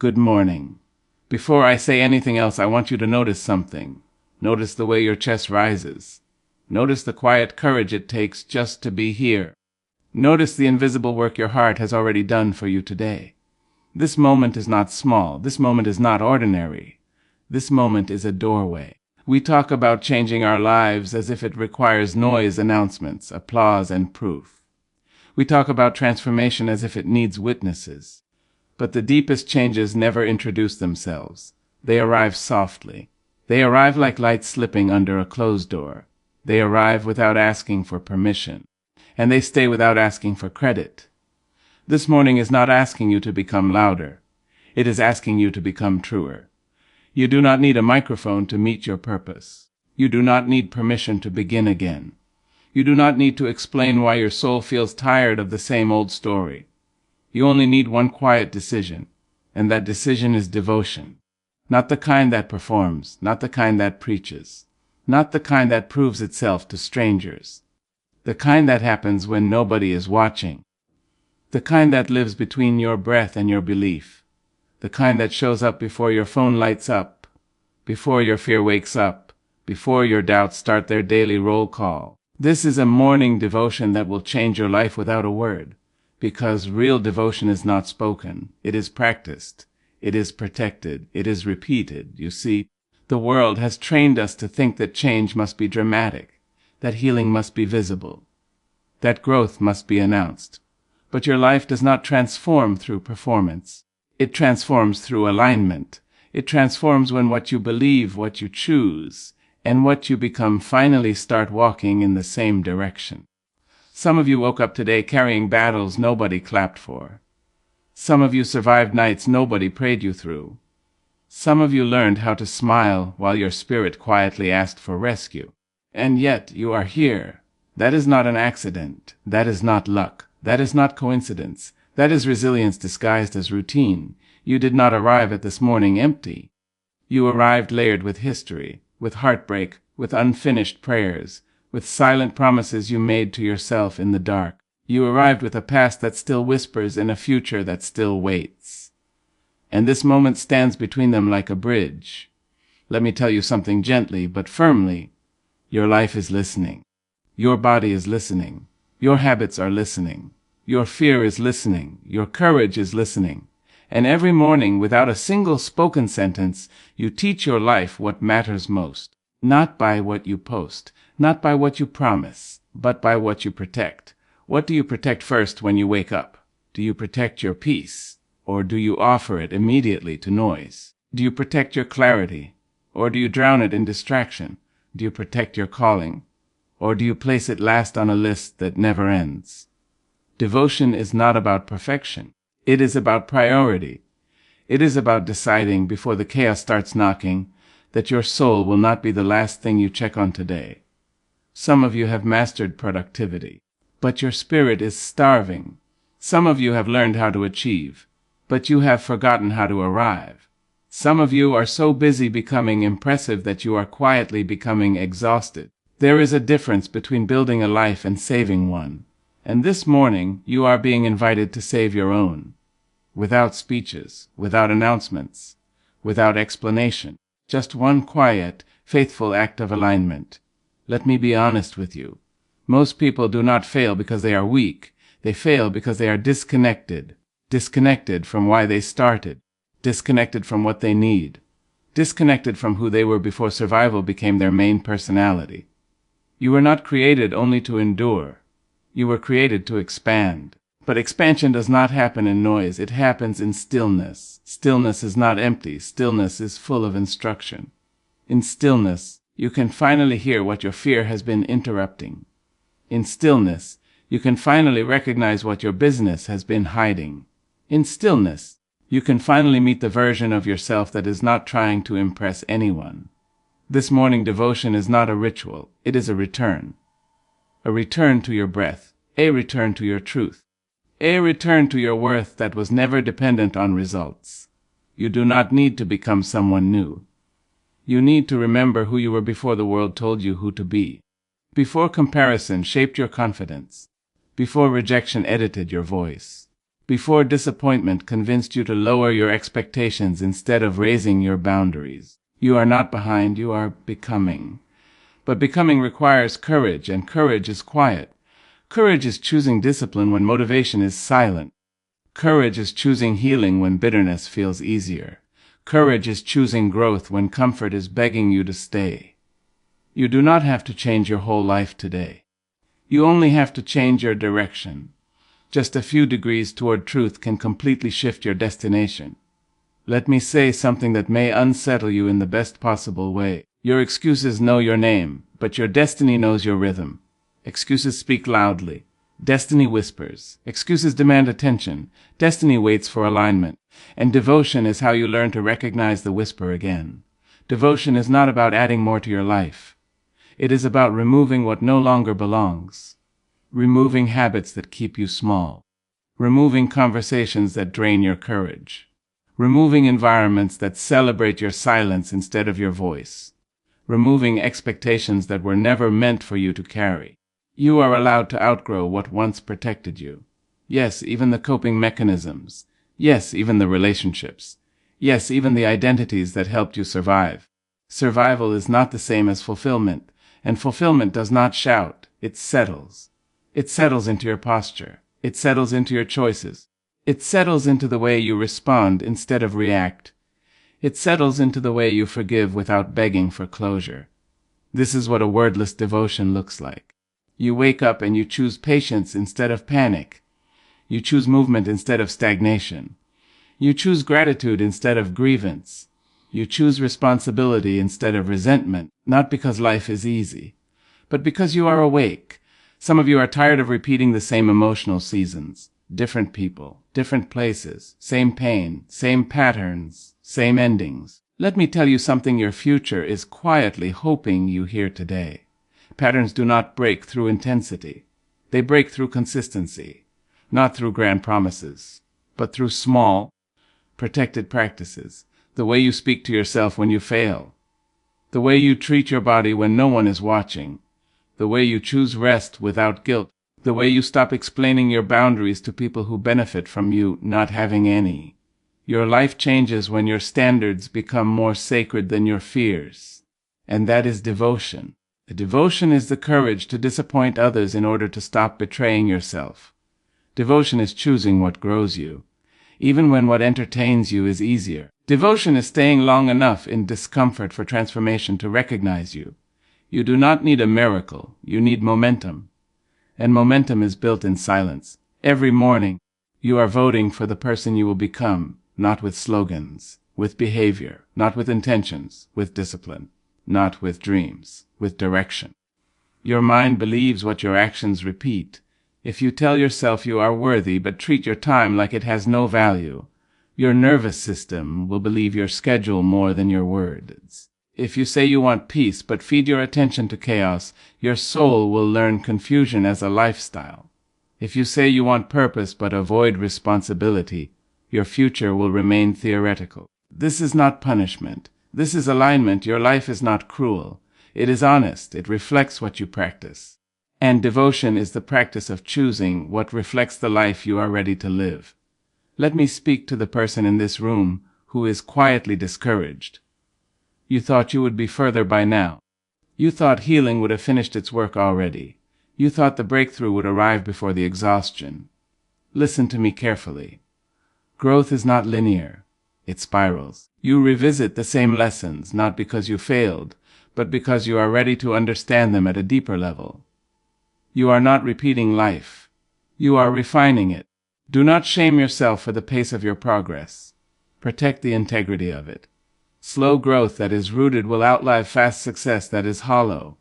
Good morning. Before I say anything else, I want you to notice something. Notice the way your chest rises. Notice the quiet courage it takes just to be here. Notice the invisible work your heart has already done for you today. This moment is not small. This moment is not ordinary. This moment is a doorway. We talk about changing our lives as if it requires noise, announcements, applause, and proof. We talk about transformation as if it needs witnesses. But the deepest changes never introduce themselves. They arrive softly. They arrive like light slipping under a closed door. They arrive without asking for permission. And they stay without asking for credit. This morning is not asking you to become louder. It is asking you to become truer. You do not need a microphone to meet your purpose. You do not need permission to begin again. You do not need to explain why your soul feels tired of the same old story. You only need one quiet decision, and that decision is devotion. Not the kind that performs, not the kind that preaches, not the kind that proves itself to strangers. The kind that happens when nobody is watching. The kind that lives between your breath and your belief. The kind that shows up before your phone lights up, before your fear wakes up, before your doubts start their daily roll call. This is a morning devotion that will change your life without a word, because real devotion is not spoken. It is practiced. It is protected. It is repeated. You see, the world has trained us to think that change must be dramatic, that healing must be visible, that growth must be announced. But your life does not transform through performance. It transforms through alignment. It transforms when what you believe, what you choose, and what you become finally start walking in the same direction. Some of you woke up today carrying battles nobody clapped for. Some of you survived nights nobody prayed you through. Some of you learned how to smile while your spirit quietly asked for rescue. And yet you are here. That is not an accident. That is not luck. That is not coincidence. That is resilience disguised as routine. You did not arrive at this morning empty. You arrived layered with history, with heartbreak, with unfinished prayers, with silent promises you made to yourself in the dark. You arrived with a past that still whispers and a future that still waits. And this moment stands between them like a bridge. Let me tell you something gently but firmly. Your life is listening. Your body is listening. Your habits are listening. Your fear is listening. Your courage is listening. And every morning, without a single spoken sentence, you teach your life what matters most. Not by what you post, not by what you promise, but by what you protect. What do you protect first when you wake up? Do you protect your peace, or do you offer it immediately to noise? Do you protect your clarity, or do you drown it in distraction? Do you protect your calling, or do you place it last on a list that never ends? Devotion is not about perfection. It is about priority. It is about deciding before the chaos starts knocking that your soul will not be the last thing you check on today. Some of you have mastered productivity, but your spirit is starving. Some of you have learned how to achieve, but you have forgotten how to arrive. Some of you are so busy becoming impressive that you are quietly becoming exhausted. There is a difference between building a life and saving one. And this morning, you are being invited to save your own. Without speeches, without announcements, without explanation. Just one quiet, faithful act of alignment. Let me be honest with you. Most people do not fail because they are weak. They fail because they are disconnected. Disconnected from why they started. Disconnected from what they need. Disconnected from who they were before survival became their main personality. You were not created only to endure. You were created to expand. But expansion does not happen in noise. It happens in stillness. Stillness is not empty. Stillness is full of instruction. In stillness, you can finally hear what your fear has been interrupting. In stillness, you can finally recognize what your business has been hiding. In stillness, you can finally meet the version of yourself that is not trying to impress anyone. This morning devotion is not a ritual. It is a return. A return to your breath, a return to your truth, a return to your worth that was never dependent on results. You do not need to become someone new. You need to remember who you were before the world told you who to be, before comparison shaped your confidence, before rejection edited your voice, Before disappointment convinced you to lower your expectations instead of raising your boundaries. You are not behind, you are becoming. But becoming requires courage, and courage is quiet. Courage is choosing discipline when motivation is silent. Courage is choosing healing when bitterness feels easier. Courage is choosing growth when comfort is begging you to stay. You do not have to change your whole life today. You only have to change your direction. Just a few degrees toward truth can completely shift your destination. Let me say something that may unsettle you in the best possible way. Your excuses know your name, but your destiny knows your rhythm. Excuses speak loudly. Destiny whispers. Excuses demand attention. Destiny waits for alignment. And devotion is how you learn to recognize the whisper again. Devotion is not about adding more to your life. It is about removing what no longer belongs. Removing habits that keep you small. Removing conversations that drain your courage. Removing environments that celebrate your silence instead of your voice. Removing expectations that were never meant for you to carry. You are allowed to outgrow what once protected you. Yes, even the coping mechanisms. Yes, even the relationships. Yes, even the identities that helped you survive. Survival is not the same as fulfillment, and fulfillment does not shout, it settles. It settles into your posture. It settles into your choices. It settles into the way you respond instead of react. It settles into the way you forgive without begging for closure. This is what a wordless devotion looks like. You wake up and you choose patience instead of panic. You choose movement instead of stagnation. You choose gratitude instead of grievance. You choose responsibility instead of resentment, not because life is easy, but because you are awake. Some of you are tired of repeating the same emotional seasons. Different people, different places, same pain, same patterns, same endings. Let me tell you something your future is quietly hoping you hear today. Patterns do not break through intensity. They break through consistency, not through grand promises, but through small, protected practices. The way you speak to yourself when you fail. The way you treat your body when no one is watching. The way you choose rest without guilt. The way you stop explaining your boundaries to people who benefit from you not having any. Your life changes when your standards become more sacred than your fears. And that is devotion. Devotion is the courage to disappoint others in order to stop betraying yourself. Devotion is choosing what grows you, even when what entertains you is easier. Devotion is staying long enough in discomfort for transformation to recognize you. You do not need a miracle, you need momentum. And momentum is built in silence. Every morning, you are voting for the person you will become, not with slogans, with behavior, not with intentions, with discipline, not with dreams, with direction. Your mind believes what your actions repeat. If you tell yourself you are worthy but treat your time like it has no value, your nervous system will believe your schedule more than your words. If you say you want peace but feed your attention to chaos, your soul will learn confusion as a lifestyle. If you say you want purpose but avoid responsibility, your future will remain theoretical. This is not punishment. This is alignment. Your life is not cruel. It is honest. It reflects what you practice. And devotion is the practice of choosing what reflects the life you are ready to live. Let me speak to the person in this room who is quietly discouraged. You thought you would be further by now. You thought healing would have finished its work already. You thought the breakthrough would arrive before the exhaustion. Listen to me carefully. Growth is not linear. It spirals. You revisit the same lessons, not because you failed, but because you are ready to understand them at a deeper level. You are not repeating life. You are refining it. Do not shame yourself for the pace of your progress. Protect the integrity of it. Slow growth that is rooted will outlive fast success that is hollow.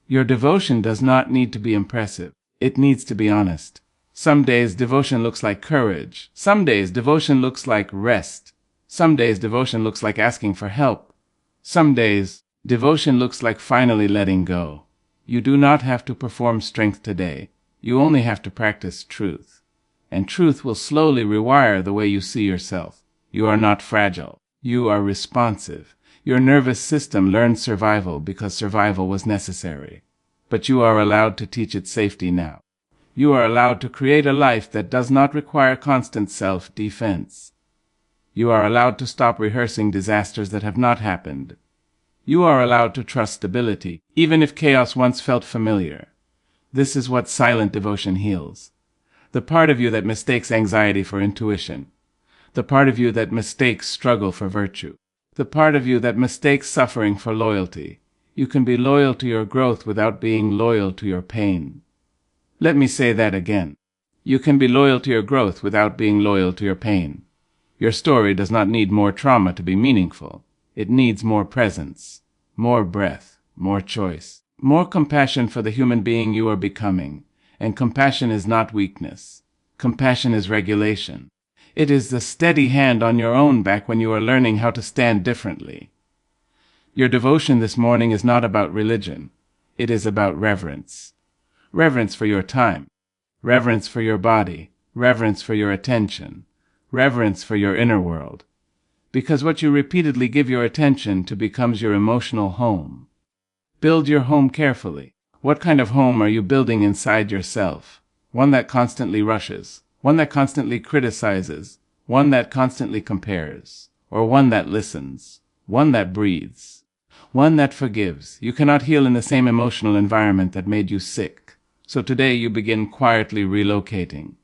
Your devotion does not need to be impressive. It needs to be honest. Some days devotion looks like courage. Some days devotion looks like rest. Some days devotion looks like asking for help. Some days devotion looks like finally letting go. You do not have to perform strength today. You only have to practice truth. And truth will slowly rewire the way you see yourself. You are not fragile. You are responsive. Your nervous system learned survival because survival was necessary. But you are allowed to teach it safety now. You are allowed to create a life that does not require constant self-defense. You are allowed to stop rehearsing disasters that have not happened. You are allowed to trust stability, even if chaos once felt familiar. This is what silent devotion heals. The part of you that mistakes anxiety for intuition. The part of you that mistakes struggle for virtue. The part of you that mistakes suffering for loyalty. You can be loyal to your growth without being loyal to your pain. Let me say that again. You can be loyal to your growth without being loyal to your pain. Your story does not need more trauma to be meaningful. It needs more presence, more breath, more choice, more compassion for the human being you are becoming. And compassion is not weakness. Compassion is regulation. It is the steady hand on your own back when you are learning how to stand differently. Your devotion this morning is not about religion. It is about reverence. Reverence for your time. Reverence for your body. Reverence for your attention. Reverence for your inner world. Because what you repeatedly give your attention to becomes your emotional home. Build your home carefully. What kind of home are you building inside yourself? One that constantly rushes. One that constantly criticizes. One that constantly compares. Or one that listens. One that breathes. One that forgives. You cannot heal in the same emotional environment that made you sick. So today you begin quietly relocating.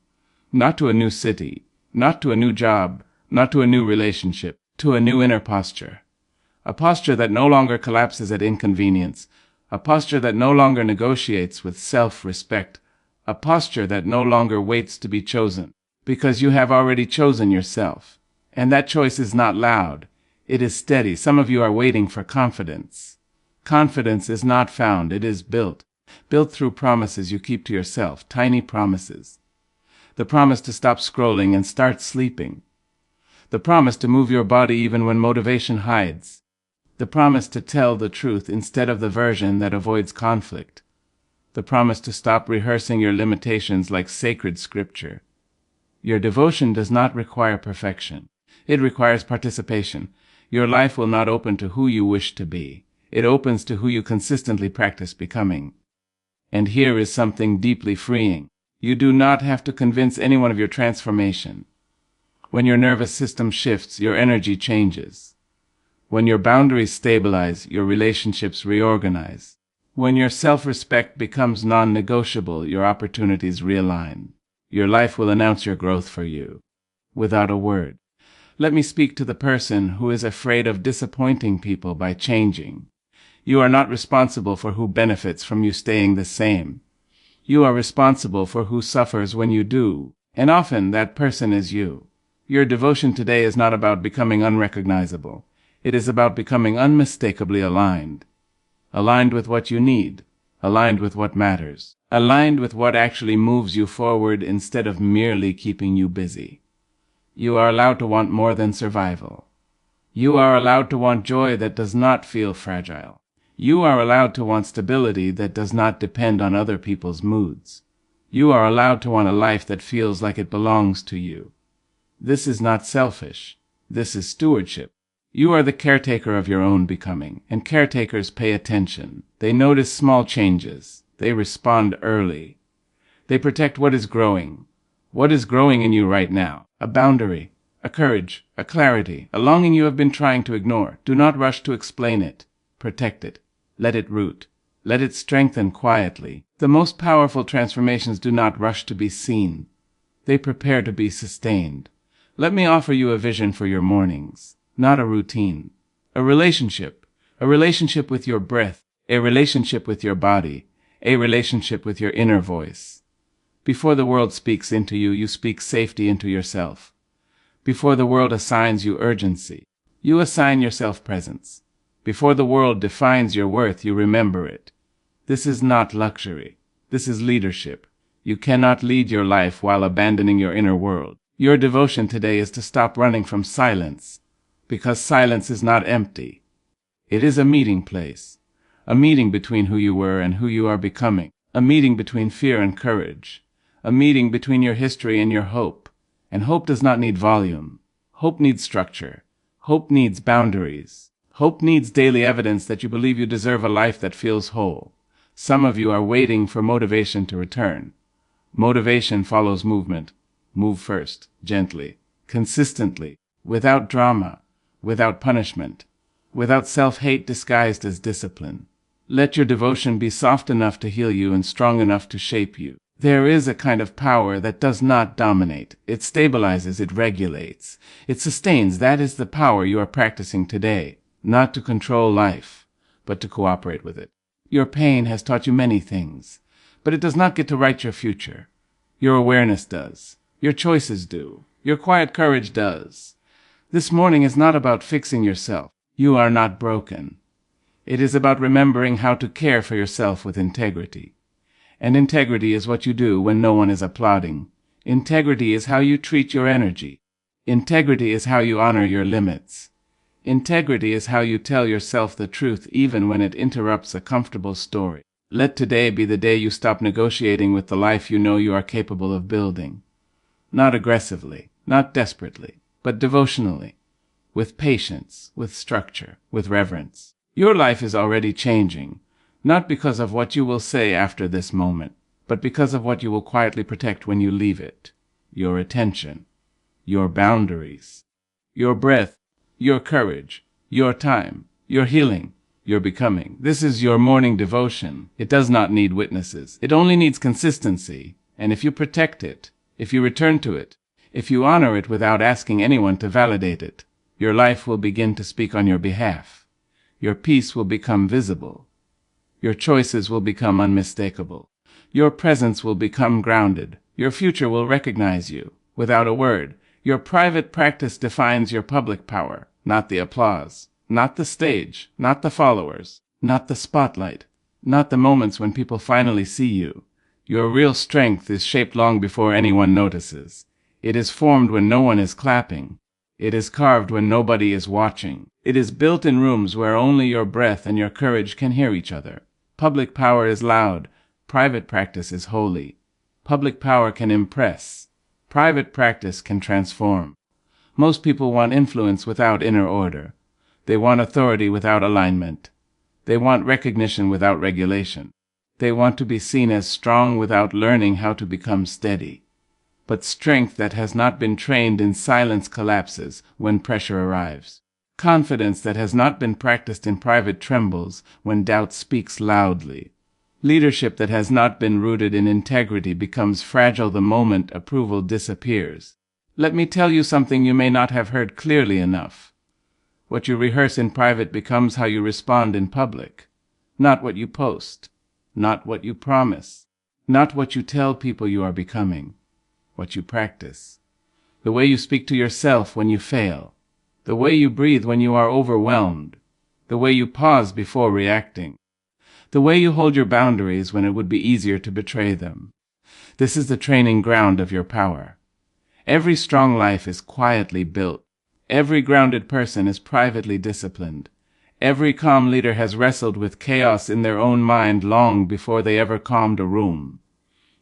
Not to a new city. Not to a new job. Not to a new relationship. To a new inner posture. A posture that no longer collapses at inconvenience. A posture that no longer negotiates with self-respect. A posture that no longer waits to be chosen. Because you have already chosen yourself. And that choice is not loud. It is steady. Some of you are waiting for confidence. Confidence is not found. It is built. Built through promises you keep to yourself. Tiny promises. The promise to stop scrolling and start sleeping. The promise to move your body even when motivation hides. The promise to tell the truth instead of the version that avoids conflict. The promise to stop rehearsing your limitations like sacred scripture. Your devotion does not require perfection. It requires participation. Your life will not open to who you wish to be. It opens to who you consistently practice becoming. And here is something deeply freeing. You do not have to convince anyone of your transformation. When your nervous system shifts, your energy changes. When your boundaries stabilize, your relationships reorganize. When your self-respect becomes non-negotiable, your opportunities realign. Your life will announce your growth for you, without a word. Let me speak to the person who is afraid of disappointing people by changing. You are not responsible for who benefits from you staying the same. You are responsible for who suffers when you do, and often that person is you. Your devotion today is not about becoming unrecognizable. It is about becoming unmistakably aligned. Aligned with what you need. Aligned with what matters. Aligned with what actually moves you forward instead of merely keeping you busy. You are allowed to want more than survival. You are allowed to want joy that does not feel fragile. You are allowed to want stability that does not depend on other people's moods. You are allowed to want a life that feels like it belongs to you. This is not selfish. This is stewardship. You are the caretaker of your own becoming, and caretakers pay attention. They notice small changes. They respond early. They protect what is growing. What is growing in you right now? A boundary, a courage, a clarity, a longing you have been trying to ignore. Do not rush to explain it. Protect it. Let it root. Let it strengthen quietly. The most powerful transformations do not rush to be seen. They prepare to be sustained. Let me offer you a vision for your mornings, not a routine. A relationship with your breath, a relationship with your body, a relationship with your inner voice. Before the world speaks into you, you speak safety into yourself. Before the world assigns you urgency, you assign yourself presence. Before the world defines your worth, you remember it. This is not luxury. This is leadership. You cannot lead your life while abandoning your inner world. Your devotion today is to stop running from silence, because silence is not empty. It is a meeting place, a meeting between who you were and who you are becoming, a meeting between fear and courage, a meeting between your history and your hope. And hope does not need volume. Hope needs structure. Hope needs boundaries. Hope needs daily evidence that you believe you deserve a life that feels whole. Some of you are waiting for motivation to return. Motivation follows movement. Move first, gently, consistently, without drama, without punishment, without self-hate disguised as discipline. Let your devotion be soft enough to heal you and strong enough to shape you. There is a kind of power that does not dominate. It stabilizes, it regulates, it sustains. That is the power you are practicing today, not to control life, but to cooperate with it. Your pain has taught you many things, but it does not get to write your future. Your awareness does. Your choices do. Your quiet courage does. This morning is not about fixing yourself. You are not broken. It is about remembering how to care for yourself with integrity. And integrity is what you do when no one is applauding. Integrity is how you treat your energy. Integrity is how you honor your limits. Integrity is how you tell yourself the truth even when it interrupts a comfortable story. Let today be the day you stop negotiating with the life you know you are capable of building. Not aggressively, not desperately, but devotionally, with patience, with structure, with reverence. Your life is already changing, not because of what you will say after this moment, but because of what you will quietly protect when you leave it. Your attention, your boundaries, your breath, your courage, your time, your healing, your becoming. This is your morning devotion. It does not need witnesses. It only needs consistency. And if you protect it, if you return to it, if you honor it without asking anyone to validate it, your life will begin to speak on your behalf. Your peace will become visible. Your choices will become unmistakable. Your presence will become grounded. Your future will recognize you. Without a word, your private practice defines your public power, not the applause, not the stage, not the followers, not the spotlight, not the moments when people finally see you. Your real strength is shaped long before anyone notices. It is formed when no one is clapping. It is carved when nobody is watching. It is built in rooms where only your breath and your courage can hear each other. Public power is loud. Private practice is holy. Public power can impress. Private practice can transform. Most people want influence without inner order. They want authority without alignment. They want recognition without regulation. They want to be seen as strong without learning how to become steady. But strength that has not been trained in silence collapses when pressure arrives. Confidence that has not been practiced in private trembles when doubt speaks loudly. Leadership that has not been rooted in integrity becomes fragile the moment approval disappears. Let me tell you something you may not have heard clearly enough. What you rehearse in private becomes how you respond in public. Not what you post. Not what you promise. Not what you tell people you are becoming. What you practice. The way you speak to yourself when you fail. The way you breathe when you are overwhelmed. The way you pause before reacting. The way you hold your boundaries when it would be easier to betray them. This is the training ground of your power. Every strong life is quietly built. Every grounded person is privately disciplined. Every calm leader has wrestled with chaos in their own mind long before they ever calmed a room.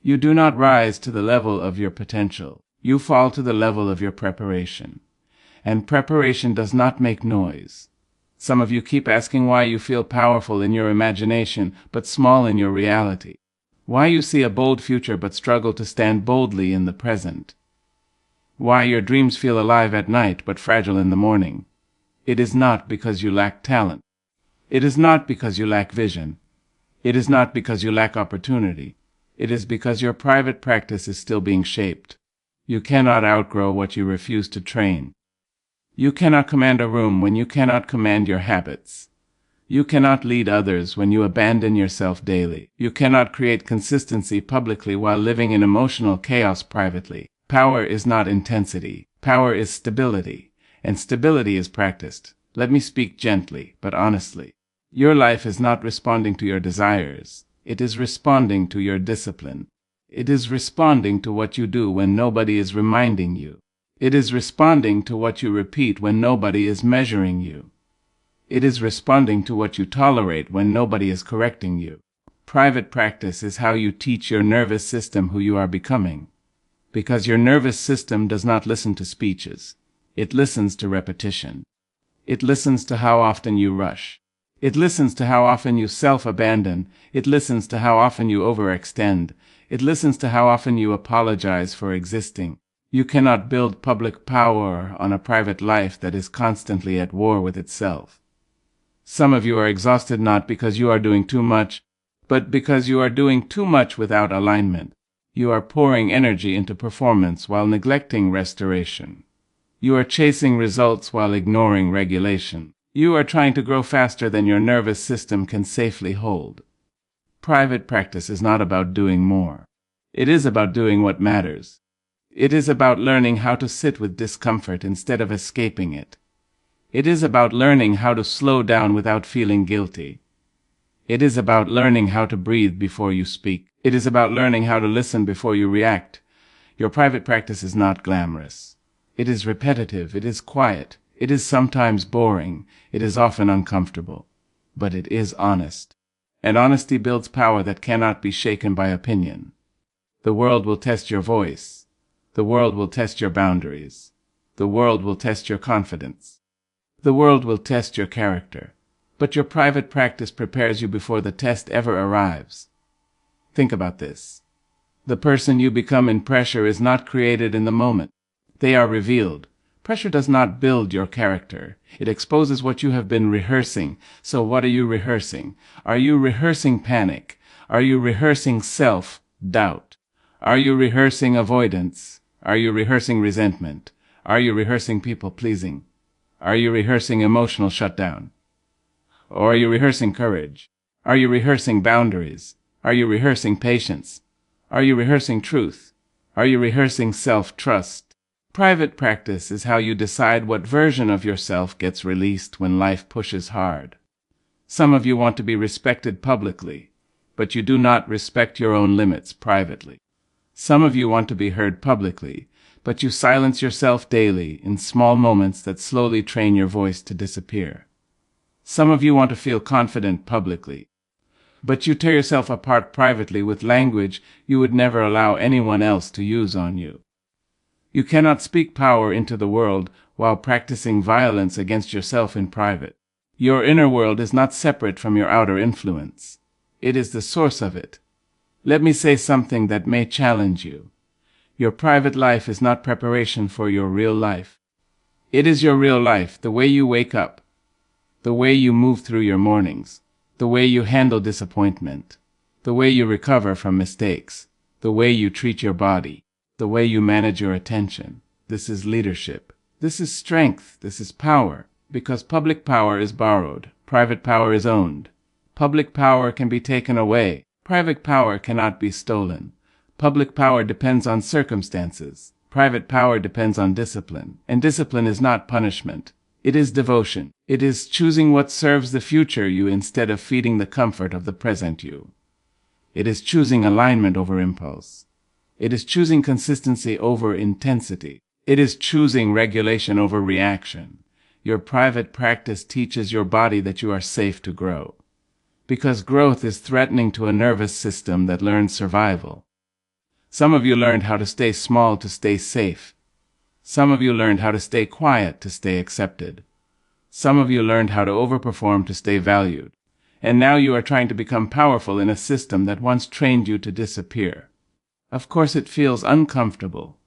You do not rise to the level of your potential. You fall to the level of your preparation. And preparation does not make noise. Some of you keep asking why you feel powerful in your imagination but small in your reality. Why you see a bold future but struggle to stand boldly in the present. Why your dreams feel alive at night but fragile in the morning. It is not because you lack talent. It is not because you lack vision. It is not because you lack opportunity. It is because your private practice is still being shaped. You cannot outgrow what you refuse to train. You cannot command a room when you cannot command your habits. You cannot lead others when you abandon yourself daily. You cannot create consistency publicly while living in emotional chaos privately. Power is not intensity. Power is stability. And stability is practiced. Let me speak gently, but honestly. Your life is not responding to your desires. It is responding to your discipline. It is responding to what you do when nobody is reminding you. It is responding to what you repeat when nobody is measuring you. It is responding to what you tolerate when nobody is correcting you. Private practice is how you teach your nervous system who you are becoming. Because your nervous system does not listen to speeches. It listens to repetition. It listens to how often you rush. It listens to how often you self-abandon. It listens to how often you overextend. It listens to how often you apologize for existing. You cannot build public power on a private life that is constantly at war with itself. Some of you are exhausted not because you are doing too much, but because you are doing too much without alignment. You are pouring energy into performance while neglecting restoration. You are chasing results while ignoring regulation. You are trying to grow faster than your nervous system can safely hold. Private practice is not about doing more. It is about doing what matters. It is about learning how to sit with discomfort instead of escaping it. It is about learning how to slow down without feeling guilty. It is about learning how to breathe before you speak. It is about learning how to listen before you react. Your private practice is not glamorous. It is repetitive. It is quiet. It is sometimes boring. It is often uncomfortable. But it is honest. And honesty builds power that cannot be shaken by opinion. The world will test your voice. The world will test your boundaries. The world will test your confidence. The world will test your character. But your private practice prepares you before the test ever arrives. Think about this. The person you become in pressure is not created in the moment. They are revealed. Pressure does not build your character. It exposes what you have been rehearsing. So what are you rehearsing? Are you rehearsing panic? Are you rehearsing self-doubt? Are you rehearsing avoidance? Are you rehearsing resentment? Are you rehearsing people-pleasing? Are you rehearsing emotional shutdown? Or are you rehearsing courage? Are you rehearsing boundaries? Are you rehearsing patience? Are you rehearsing truth? Are you rehearsing self-trust? Private practice is how you decide what version of yourself gets released when life pushes hard. Some of you want to be respected publicly, but you do not respect your own limits privately. Some of you want to be heard publicly, but you silence yourself daily in small moments that slowly train your voice to disappear. Some of you want to feel confident publicly, but you tear yourself apart privately with language you would never allow anyone else to use on you. You cannot speak power into the world while practicing violence against yourself in private. Your inner world is not separate from your outer influence. It is the source of it. Let me say something that may challenge you. Your private life is not preparation for your real life. It is your real life, the way you wake up, the way you move through your mornings, the way you handle disappointment, the way you recover from mistakes, the way you treat your body, the way you manage your attention. This is leadership. This is strength. This is power. Because public power is borrowed. Private power is owned. Public power can be taken away. Private power cannot be stolen. Public power depends on circumstances. Private power depends on discipline. And discipline is not punishment. It is devotion. It is choosing what serves the future you instead of feeding the comfort of the present you. It is choosing alignment over impulse. It is choosing consistency over intensity. It is choosing regulation over reaction. Your private practice teaches your body that you are safe to grow. Because growth is threatening to a nervous system that learns survival. Some of you learned how to stay small to stay safe. Some of you learned how to stay quiet to stay accepted. Some of you learned how to overperform to stay valued. And now you are trying to become powerful in a system that once trained you to disappear. Of course it feels uncomfortable.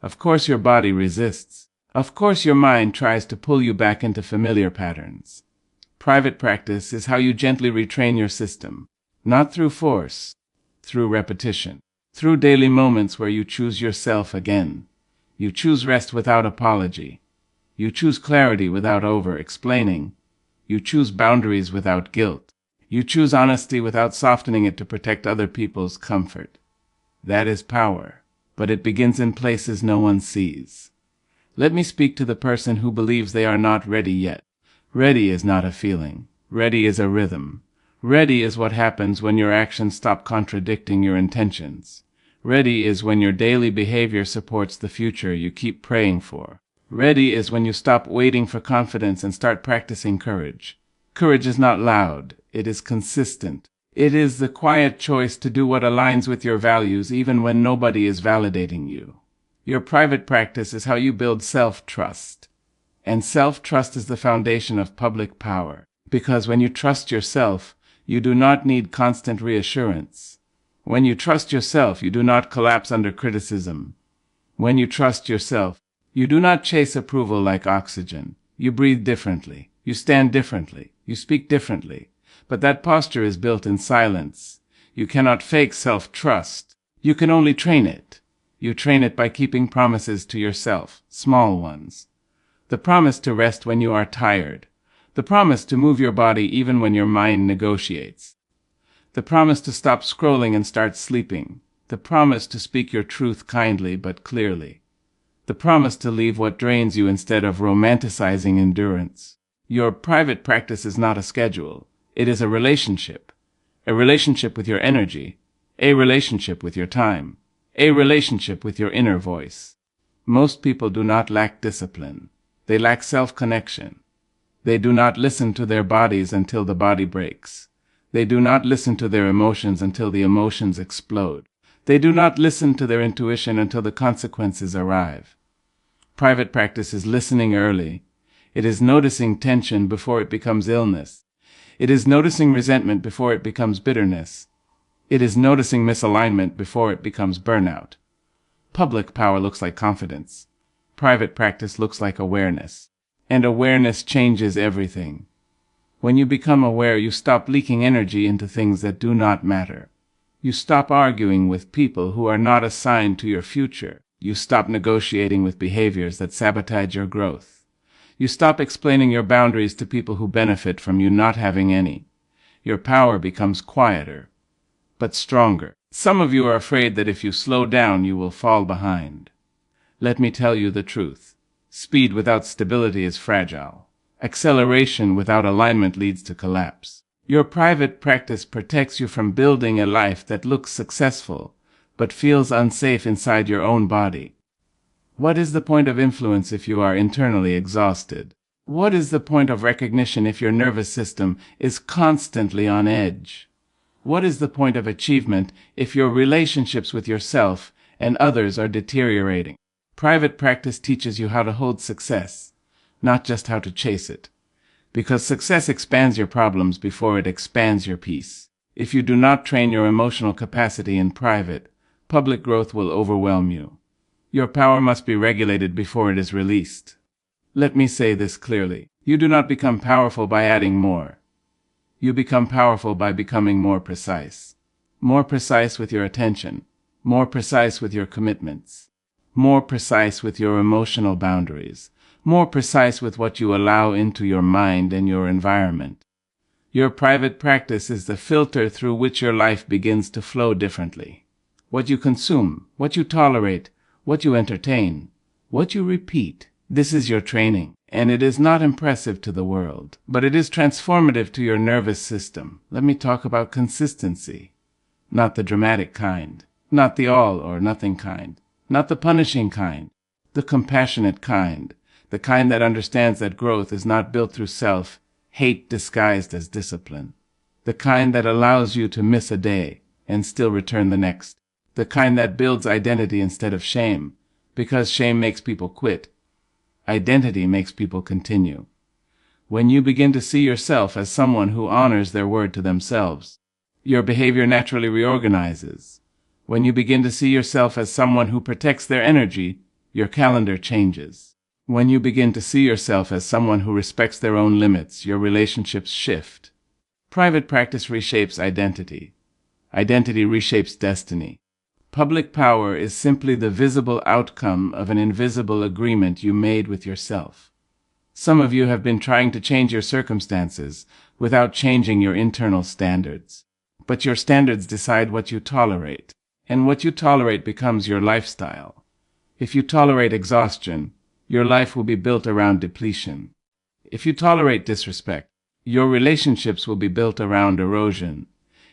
Of course your body resists. Of course your mind tries to pull you back into familiar patterns. Private practice is how you gently retrain your system, not through force, through repetition, through daily moments where you choose yourself again. You choose rest without apology. You choose clarity without over-explaining. You choose boundaries without guilt. You choose honesty without softening it to protect other people's comfort. That is power, but it begins in places no one sees. Let me speak to the person who believes they are not ready yet. Ready is not a feeling. Ready is a rhythm. Ready is what happens when your actions stop contradicting your intentions. Ready is when your daily behavior supports the future you keep praying for. Ready is when you stop waiting for confidence and start practicing courage. Courage is not loud. It is consistent. It is the quiet choice to do what aligns with your values even when nobody is validating you. Your private practice is how you build self-trust. And self-trust is the foundation of public power. Because when you trust yourself, you do not need constant reassurance. When you trust yourself, you do not collapse under criticism. When you trust yourself, you do not chase approval like oxygen. You breathe differently. You stand differently. You speak differently. But that posture is built in silence. You cannot fake self-trust. You can only train it. You train it by keeping promises to yourself, small ones. The promise to rest when you are tired. The promise to move your body even when your mind negotiates. The promise to stop scrolling and start sleeping. The promise to speak your truth kindly but clearly. The promise to leave what drains you instead of romanticizing endurance. Your private practice is not a schedule. It is a relationship. A relationship with your energy. A relationship with your time. A relationship with your inner voice. Most people do not lack discipline. They lack self-connection. They do not listen to their bodies until the body breaks. They do not listen to their emotions until the emotions explode. They do not listen to their intuition until the consequences arrive. Private practice is listening early. It is noticing tension before it becomes illness. It is noticing resentment before it becomes bitterness. It is noticing misalignment before it becomes burnout. Public power looks like confidence. Private practice looks like awareness. And awareness changes everything. When you become aware, you stop leaking energy into things that do not matter. You stop arguing with people who are not assigned to your future. You stop negotiating with behaviors that sabotage your growth. You stop explaining your boundaries to people who benefit from you not having any. Your power becomes quieter, but stronger. Some of you are afraid that if you slow down, you will fall behind. Let me tell you the truth. Speed without stability is fragile. Acceleration without alignment leads to collapse. Your private practice protects you from building a life that looks successful, but feels unsafe inside your own body. What is the point of influence if you are internally exhausted? What is the point of recognition if your nervous system is constantly on edge? What is the point of achievement if your relationships with yourself and others are deteriorating? Private practice teaches you how to hold success, not just how to chase it. Because success expands your problems before it expands your peace. If you do not train your emotional capacity in private, public growth will overwhelm you. Your power must be regulated before it is released. Let me say this clearly. You do not become powerful by adding more. You become powerful by becoming more precise. More precise with your attention. More precise with your commitments. More precise with your emotional boundaries. More precise with what you allow into your mind and your environment. Your private practice is the filter through which your life begins to flow differently. What you consume, what you tolerate, what you entertain, what you repeat, this is your training. And it is not impressive to the world, but it is transformative to your nervous system. Let me talk about consistency. Not the dramatic kind, not the all or nothing kind, not the punishing kind, the compassionate kind, the kind that understands that growth is not built through self-hate disguised as discipline, the kind that allows you to miss a day and still return the next, the kind that builds identity instead of shame, because shame makes people quit. Identity makes people continue. When you begin to see yourself as someone who honors their word to themselves, your behavior naturally reorganizes. When you begin to see yourself as someone who protects their energy, your calendar changes. When you begin to see yourself as someone who respects their own limits, your relationships shift. Private practice reshapes identity. Identity reshapes destiny. Public power is simply the visible outcome of an invisible agreement you made with yourself. Some of you have been trying to change your circumstances without changing your internal standards. But your standards decide what you tolerate, and what you tolerate becomes your lifestyle. If you tolerate exhaustion, your life will be built around depletion. If you tolerate disrespect, your relationships will be built around erosion.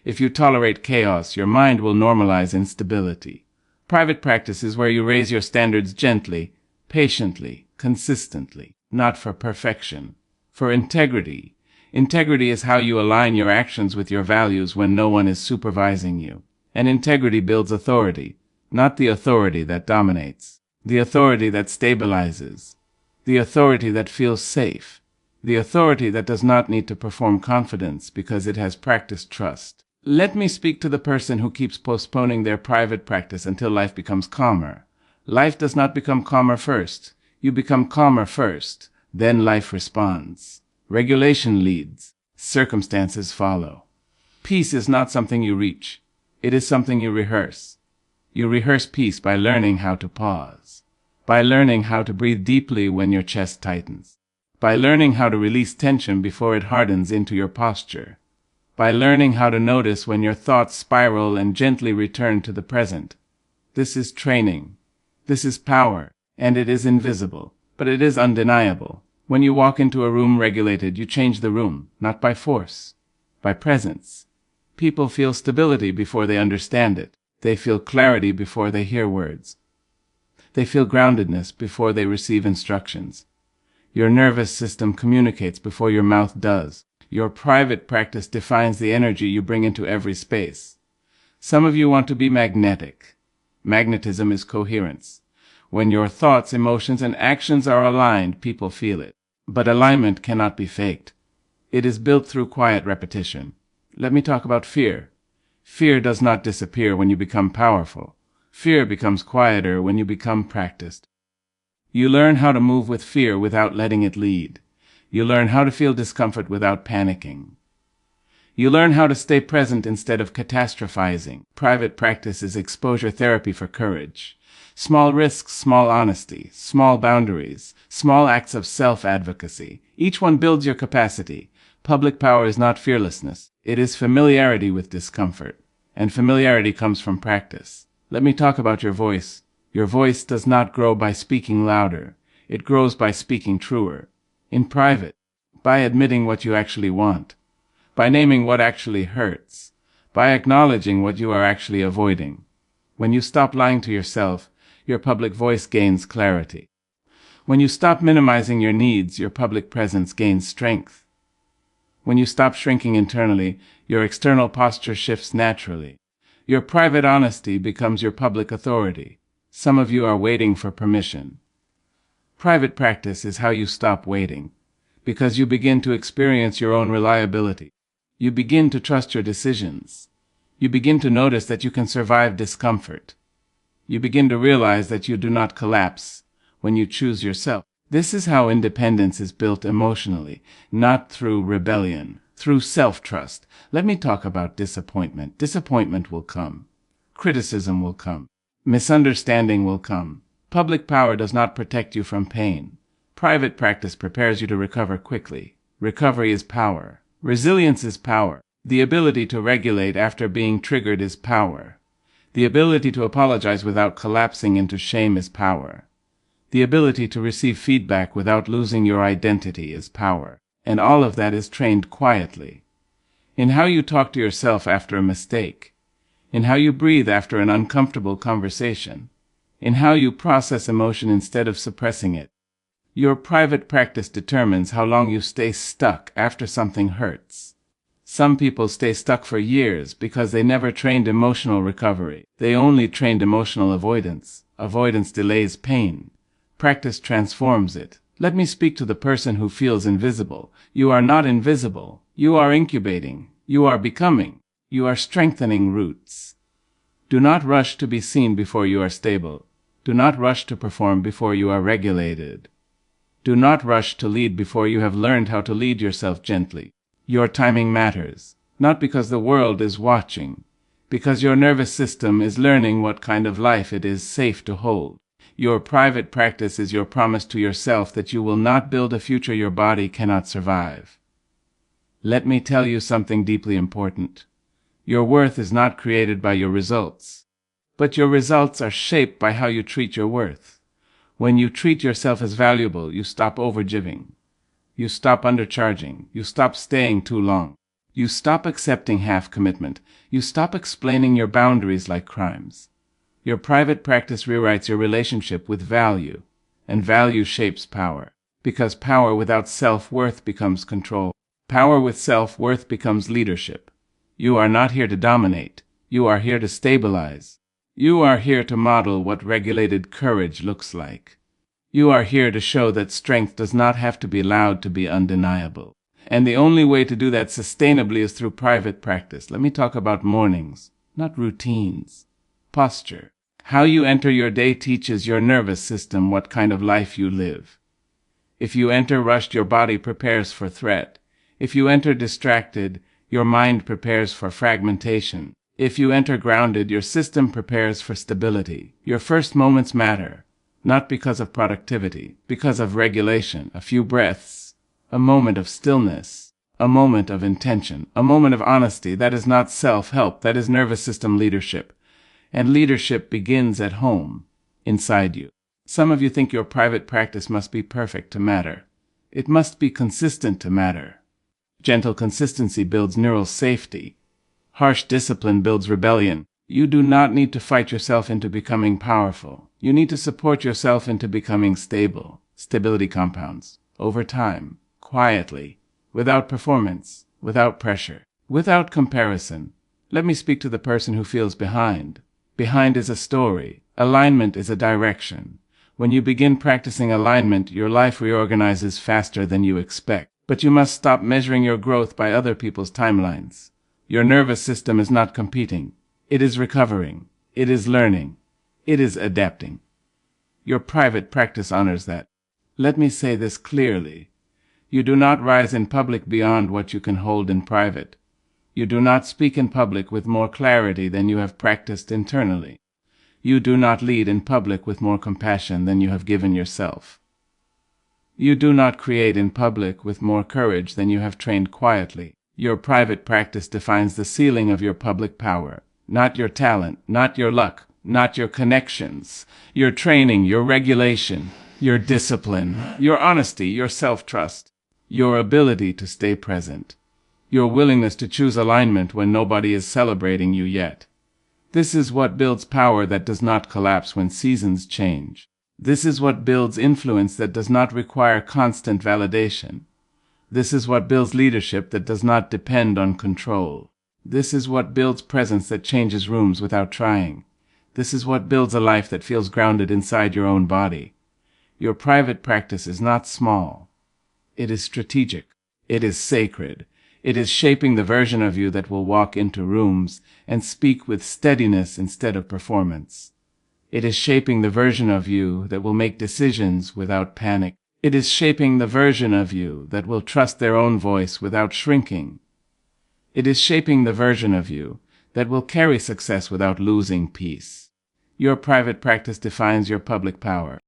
If you tolerate chaos, your mind will normalize instability. Private practice is where you raise your standards gently, patiently, consistently, not for perfection, for integrity. Integrity is how you align your actions with your values when no one is supervising you. And integrity builds authority, not the authority that dominates, the authority that stabilizes, the authority that feels safe, the authority that does not need to perform confidence because it has practiced trust. Let me speak to the person who keeps postponing their private practice until life becomes calmer. Life does not become calmer first. You become calmer first, then life responds. Regulation leads. Circumstances follow. Peace is not something you reach. It is something you rehearse. You rehearse peace by learning how to pause, by learning how to breathe deeply when your chest tightens, by learning how to release tension before it hardens into your posture, by learning how to notice when your thoughts spiral and gently return to the present. This is training. This is power, and it is invisible, but it is undeniable. When you walk into a room regulated, you change the room, not by force, by presence. People feel stability before they understand it. They feel clarity before they hear words. They feel groundedness before they receive instructions. Your nervous system communicates before your mouth does. Your private practice defines the energy you bring into every space. Some of you want to be magnetic. Magnetism is coherence. When your thoughts, emotions, and actions are aligned, people feel it. But alignment cannot be faked. It is built through quiet repetition. Let me talk about fear. Fear does not disappear when you become powerful. Fear becomes quieter when you become practiced. You learn how to move with fear without letting it lead. You learn how to feel discomfort without panicking. You learn how to stay present instead of catastrophizing. Private practice is exposure therapy for courage. Small risks, small honesty, small boundaries, small acts of self-advocacy. Each one builds your capacity. Public power is not fearlessness. It is familiarity with discomfort. And familiarity comes from practice. Let me talk about your voice. Your voice does not grow by speaking louder. It grows by speaking truer. In private, by admitting what you actually want, by naming what actually hurts, by acknowledging what you are actually avoiding. When you stop lying to yourself, your public voice gains clarity. When you stop minimizing your needs, your public presence gains strength. When you stop shrinking internally, your external posture shifts naturally. Your private honesty becomes your public authority. Some of you are waiting for permission. Private practice is how you stop waiting, because you begin to experience your own reliability. You begin to trust your decisions. You begin to notice that you can survive discomfort. You begin to realize that you do not collapse when you choose yourself. This is how independence is built emotionally, not through rebellion, through self-trust. Let me talk about disappointment. Disappointment will come. Criticism will come. Misunderstanding will come. Public power does not protect you from pain. Private practice prepares you to recover quickly. Recovery is power. Resilience is power. The ability to regulate after being triggered is power. The ability to apologize without collapsing into shame is power. The ability to receive feedback without losing your identity is power. And all of that is trained quietly. In how you talk to yourself after a mistake. In how you breathe after an uncomfortable conversation. In how you process emotion instead of suppressing it. Your private practice determines how long you stay stuck after something hurts. Some people stay stuck for years because they never trained emotional recovery. They only trained emotional avoidance. Avoidance delays pain. Practice transforms it. Let me speak to the person who feels invisible. You are not invisible. You are incubating. You are becoming. You are strengthening roots. Do not rush to be seen before you are stable. Do not rush to perform before you are regulated. Do not rush to lead before you have learned how to lead yourself gently. Your timing matters, not because the world is watching, because your nervous system is learning what kind of life it is safe to hold. Your private practice is your promise to yourself that you will not build a future your body cannot survive. Let me tell you something deeply important. Your worth is not created by your results, but your results are shaped by how you treat your worth. When you treat yourself as valuable, you stop overgiving. You stop undercharging. You stop staying too long. You stop accepting half commitment. You stop explaining your boundaries like crimes. Your private practice rewrites your relationship with value, and value shapes power. Because power without self-worth becomes control. Power with self-worth becomes leadership. You are not here to dominate. You are here to stabilize. You are here to model what regulated courage looks like. You are here to show that strength does not have to be loud to be undeniable. And the only way to do that sustainably is through private practice. Let me talk about mornings, not routines. Posture. How you enter your day teaches your nervous system what kind of life you live. If you enter rushed, your body prepares for threat. If you enter distracted, your mind prepares for fragmentation. If you enter grounded, your system prepares for stability. Your first moments matter, not because of productivity, because of regulation, a few breaths, a moment of stillness, a moment of intention, a moment of honesty. That is not self-help, that is nervous system leadership. And leadership begins at home, inside you. Some of you think your private practice must be perfect to matter. It must be consistent to matter. Gentle consistency builds neural safety. Harsh discipline builds rebellion. You do not need to fight yourself into becoming powerful. You need to support yourself into becoming stable. Stability compounds, over time, quietly, without performance, without pressure, without comparison. Let me speak to the person who feels behind. Behind is a story. Alignment is a direction. When you begin practicing alignment, your life reorganizes faster than you expect. But you must stop measuring your growth by other people's timelines. Your nervous system is not competing. It is recovering. It is learning. It is adapting. Your private practice honors that. Let me say this clearly. You do not rise in public beyond what you can hold in private. You do not speak in public with more clarity than you have practiced internally. You do not lead in public with more compassion than you have given yourself. You do not create in public with more courage than you have trained quietly. Your private practice defines the ceiling of your public power, not your talent, not your luck, not your connections, your training, your regulation, your discipline, your honesty, your self-trust, your ability to stay present, your willingness to choose alignment when nobody is celebrating you yet. This is what builds power that does not collapse when seasons change. This is what builds influence that does not require constant validation. This is what builds leadership that does not depend on control. This is what builds presence that changes rooms without trying. This is what builds a life that feels grounded inside your own body. Your private practice is not small. It is strategic. It is sacred. It is shaping the version of you that will walk into rooms and speak with steadiness instead of performance. It is shaping the version of you that will make decisions without panic. It is shaping the version of you that will trust their own voice without shrinking. It is shaping the version of you that will carry success without losing peace. Your private practice defines your public power.